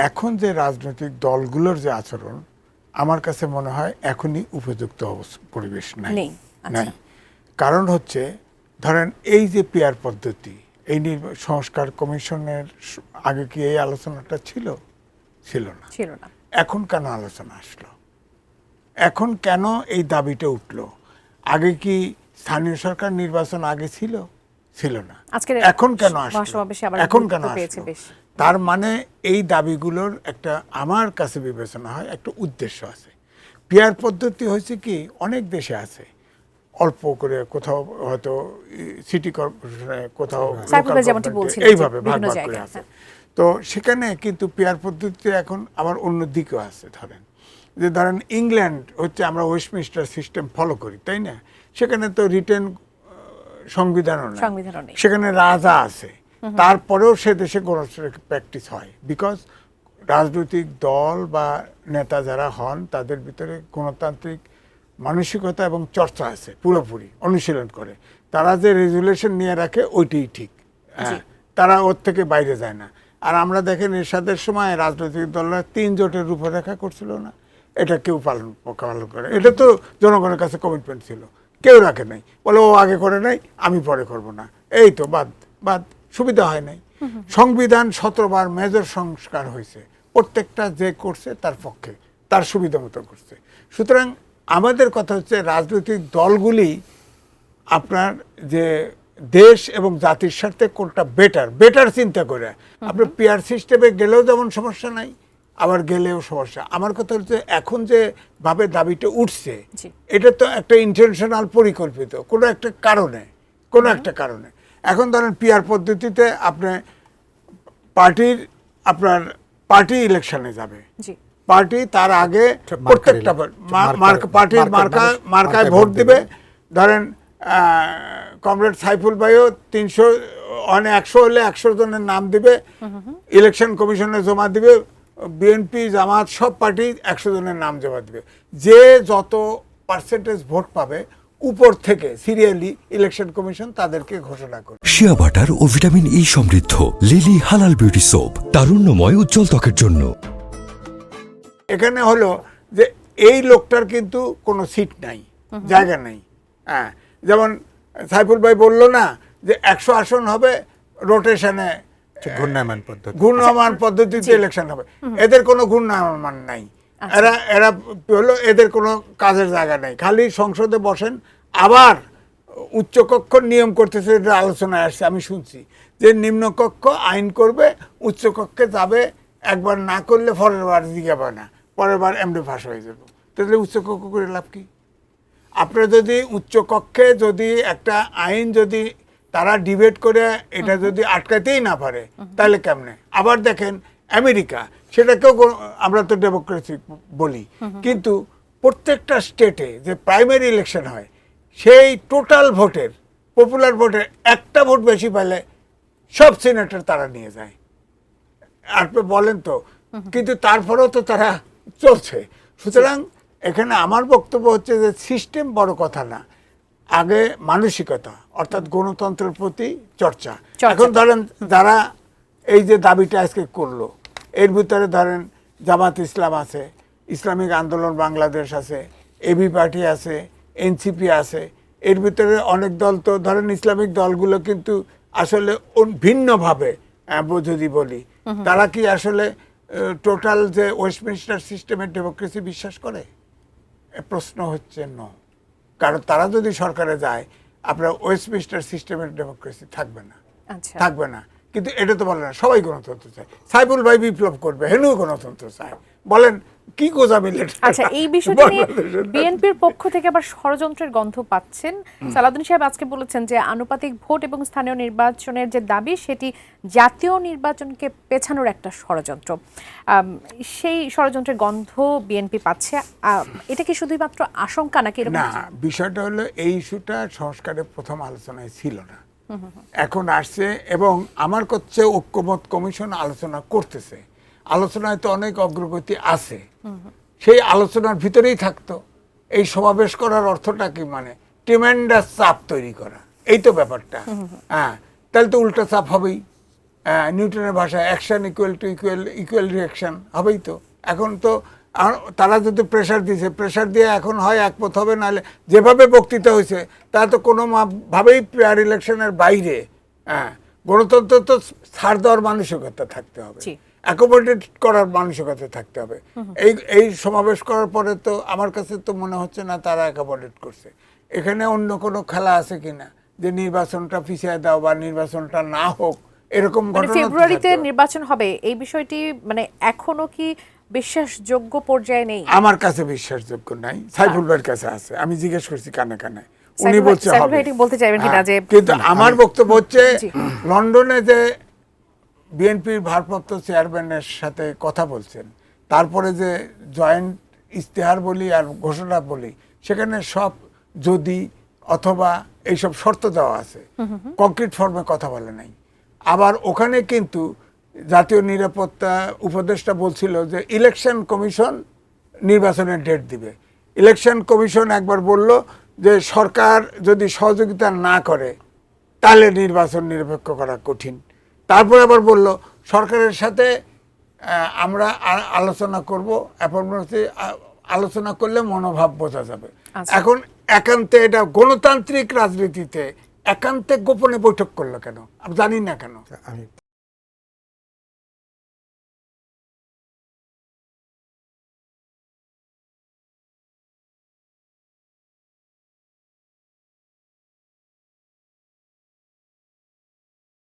এখন যে রাজনৈতিক দলগুলোর যে আচরণ আমার কাছে মনে হয় এখনই উপযুক্ত পরিবেশ নাই। নাই, কারণ হচ্ছে ধরেন এই যে পিয়ার পদ্ধতি, এই সংস্কার কমিশনের আগে কি এই আলোচনাটা ছিল? ছিল না। এখন কেন আলোচনা আসলো? এখন কেন এই দাবিটা উঠলো? আগে কি স্থানীয় সরকার নির্বাচন আগে ছিল? ছিল না। এখন কেন আসলো? এখন কেন আসলো? তার মানে এই দাবিগুলোর একটা আমার কাছে বিবেচনা হয় একটা উদ্দেশ্য আছে। পিয়ার পদ্ধতি হয়েছে কি অনেক দেশে আছে, অল্প করে কোথাও হয়তো সিটি কর্পোরেশনে, কোথাও এইভাবে ভাগ ভাগ করে আছে। তো সেখানে কিন্তু পিয়ার পদ্ধতি এখন আবার অন্য দিকেও আছে। ধরেন ইংল্যান্ড হচ্ছে, আমরা ওয়েস্টমিনিস্টার সিস্টেম ফলো করি, তাই না? সেখানে তো রিটেন সংবিধানও নেই, সেখানে রাজা আছে, তারপরেও সে দেশে গণতন্ত্রের প্র্যাকটিস হয়। বিকজ রাজনৈতিক দল বা নেতা যারা হন তাদের ভিতরে গণতান্ত্রিক মানসিকতা এবং চর্চা আছে, পুরোপুরি অনুশীলন করে। তারা যে রেজুলেশন নিয়ে রাখে ওইটাই ঠিক, তারা ওর থেকে বাইরে যায় না। আর আমরা দেখেন এরশাদের সময় রাজনৈতিক দলরা 3 জোটের রূপরেখা করছিল না, এটা কেউ পালন করে। এটা তো জনগণের কাছে কমিটমেন্ট ছিল, কেউ রাখে নাই, বলে ও আগে করে নাই আমি পরে করব না, এই তো বাদ সুবিধা হয় নাই। সংবিধান 17 বার মেজর সংস্কার হয়েছে, প্রত্যেকটা যে করছে তার পক্ষে, তার সুবিধা মতো করছে। সুতরাং আমাদের কথা হচ্ছে রাজনৈতিক দলগুলি আপনার যে দেশ এবং জাতির স্বার্থে কোনটা বেটার চিন্তা করে, আপনার পিয়ার সিস্টেমে গেলেও যেমন সমস্যা নাই, আবার গেলেও সমস্যা। আমার কথা হচ্ছে এখন যে ভাবে দাবিটা উঠছে এটা তো একটা ইন্টেনশনাল, পরিকল্পিত কোনো একটা কারণে। এখন ধরেন পিয়ার পদ্ধতিতে আপনার পার্টি ইলেকশনে যাবে, পার্টি তার আগে প্রত্যেকটা পার্টির মার্কায় ভোট দিবে। ধরেন কমরেড সাইফুল ভাইও 100 হলে 100 জনের নাম দিবে, ইলেকশন কমিশনে জমা দিবে, বিএনপি জামাত সব পার্টি 100 জনের নাম জমা দিবে। যে যত পার্সেন্টেজ ভোট পাবে উপর থেকে সিরিয়ালি ইলেকশন কমিশন তাদেরকে ঘোষণা করে। শিয়া বাটার ও ভিটামিন ই সমৃদ্ধ লিলি হালাল বিউটি সোপ, তারুণ্যময় উজ্জ্বল ত্বকের জন্য। এখানে হলো যে এই লোকটার কিন্তু কোনো সিট নাই, জায়গা নাই। হ্যাঁ, যেমন সাইফুল ভাই বলল না যে 100 আসন হবে রোটেশনে, ঘূর্ণয়মান পদ্ধতিতে ইলেকশন হবে। এদের কোনো ঘূর্ণয়মান নাই, এরা হলো এদের কোনো কাজের জায়গা নাই, খালি সংসদে বসেন। আবার উচ্চকক্ষ নিয়ম করতেছে, এটা আলোচনায় আসছে, আমি শুনছি যে নিম্নকক্ষ আইন করবে, উচ্চকক্ষে যাবে, একবার না করলে পরের বার জিজ্ঞাসা না, পরের বার এমনি ফাঁস হয়ে যাবে। তাহলে উচ্চকক্ষ করে লাভ কি? আপনার যদি উচ্চকক্ষে যদি একটা আইন যদি তারা ডিবেট করে এটা যদি আটকাতেই না পারে তাহলে কেমনে? আবার দেখেন আমেরিকা, সেটাকেও আমরা তো ডেমোক্রেসি বলি, কিন্তু প্রত্যেকটা স্টেটে যে প্রাইমারি ইলেকশন হয় সেই টোটাল ভোটের, পপুলার ভোটের একটা ভোট বেশি পেলে সব সিনেটর তারা নিয়ে যায়। আপনি বলেন তো, কিন্তু তারপরেও তো তারা চলছে। সুতরাং এখানে আমার বক্তব্য হচ্ছে যে সিস্টেম বড় কথা না, আগে মানসিকতা, অর্থাৎ গণতন্ত্রের প্রতি চর্চা। এখন ধরেন যারা এই যে দাবিটা আজকে করলো, এর ভিতরে ধরেন জামাত ইসলাম আছে, ইসলামিক আন্দোলন বাংলাদেশ আছে, এবি পার্টি আছে, এনসিপি আছে, এর ভিতরে অনেক দল তো ধরেন ইসলামিক দলগুলো কিন্তু আসলে ভিন্নভাবে, যদি বলি তারা কি আসলে টোটাল যে ওয়েস্টমিনিস্টার সিস্টেমের ডেমোক্রেসি বিশ্বাস করে? প্রশ্ন হচ্ছে ন। কারণ তারা যদি সরকারে যায় আপনার ওয়েস্টমিনিস্টার সিস্টেমের ডেমোক্রেসি থাকবে না। কিন্তু এটা তো বলে না সবাই গণতন্ত্র চায়। সাইফুল ভাই বিপ্লব করবে, হেনু গণতন্ত্র চায়, বলেন কি গোজা মিলে? আচ্ছা, এই বিষয়টা নিয়ে বিএনপির পক্ষ থেকে আবার ষড়যন্ত্রের গন্ধ পাচ্ছেন। সালাউদ্দিন সাহেব আজকে বলেছেন যে আনুপাতিক ভোট এবং স্থানীয় নির্বাচনের যে দাবি সেটি জাতীয় নির্বাচনকে পেছানোর একটা ষড়যন্ত্র। সেই ষড়যন্ত্রের গন্ধ বিএনপি পাচ্ছে। এটা কি শুধুই মাত্র আশঙ্কা নাকি? না, বিষয়টা হলো এই ইস্যুটা সংস্কারের প্রথম আলোচনায় ছিল না, এখন আসছে এবং আমার কাছে ঐক্যমত কমিশন আলোচনা করতেছে। আলোচনায় তো অনেক অগ্রগতি আছে, সেই আলোচনার ভিতরেই থাকতো। এই সমাবেশ করার অর্থটা কি? মানে ট্রিমেন্ডাস চাপ তৈরি করা, এই তো ব্যাপারটা। হ্যাঁ, তাহলে তো উল্টা চাপ হবেই। নিউটনের ভাষায় action equal to equal reaction হবেই তো। এখন তো তারা যদি প্রেশার দিয়েছে, প্রেশার দিয়ে এখন হয় একমত হবে, নাহলে যেভাবে বক্তৃতা হয়েছে তা তো কোনো ভাবেই পেয়ার ইলেকশনের বাইরে। গণতন্ত্র তো ছাড় দেওয়ার মানসিকতা থাকতে হবে, অ্যাকোমোডেট করার মানসিকতা থাকতে হবে। এই সমাবেশ করার পরে তো আমার কাছে তো মনে হচ্ছে না তারা অ্যাকোমোডেট করছে। এখানে অন্য কোনো খেলা আছে কিনা যে নির্বাচনটা পিছিয়ে দাও বা নির্বাচনটা না হোক, এরকম ঘটনা ফেব্রুয়ারিতে নির্বাচন হবে এই বিষয়টি মানে এখনো কি বিশ্বাসযোগ্য পর্যায়ে নেই? আমার কাছে বিশ্বাসযোগ্য নাই, সাইফুল ভাইয়ের কাছে আছে। আমি জিজ্ঞেস করছি কানে কানে, উনি বলছে হবে। বলতে চাইবেন কিনা যে, কিন্তু আমার বক্তব্য হচ্ছে লন্ডনে যে বিএনপির ভারপ্রাপ্ত চেয়ারম্যানের সাথে কথা বলছেন, তারপরে যে জয়েন্ট ইশতেহার বলি আর ঘোষণা বলি, সেখানে সব যদি অথবা এইসব শর্ত দেওয়া আছে, কংক্রিট ফর্মে কথা বলে নাই। আবার ওখানে কিন্তু জাতীয় নিরাপত্তা উপদেষ্টা বলছিল যে ইলেকশন কমিশন নির্বাচনের ডেট দিবে। ইলেকশন কমিশন একবার বলল যে সরকার যদি সহযোগিতা না করে তাহলে নির্বাচন নিরপেক্ষ করা কঠিন। তারপর আবার বলল সরকারের সাথে আমরা আলোচনা করব, আলোচনা করলে মনোভাব বোঝা যাবে। এখন একান্তে এটা গণতান্ত্রিক রাজনীতিতে একান্তে গোপনে বৈঠক করলো কেন, আমি জানি না কেন।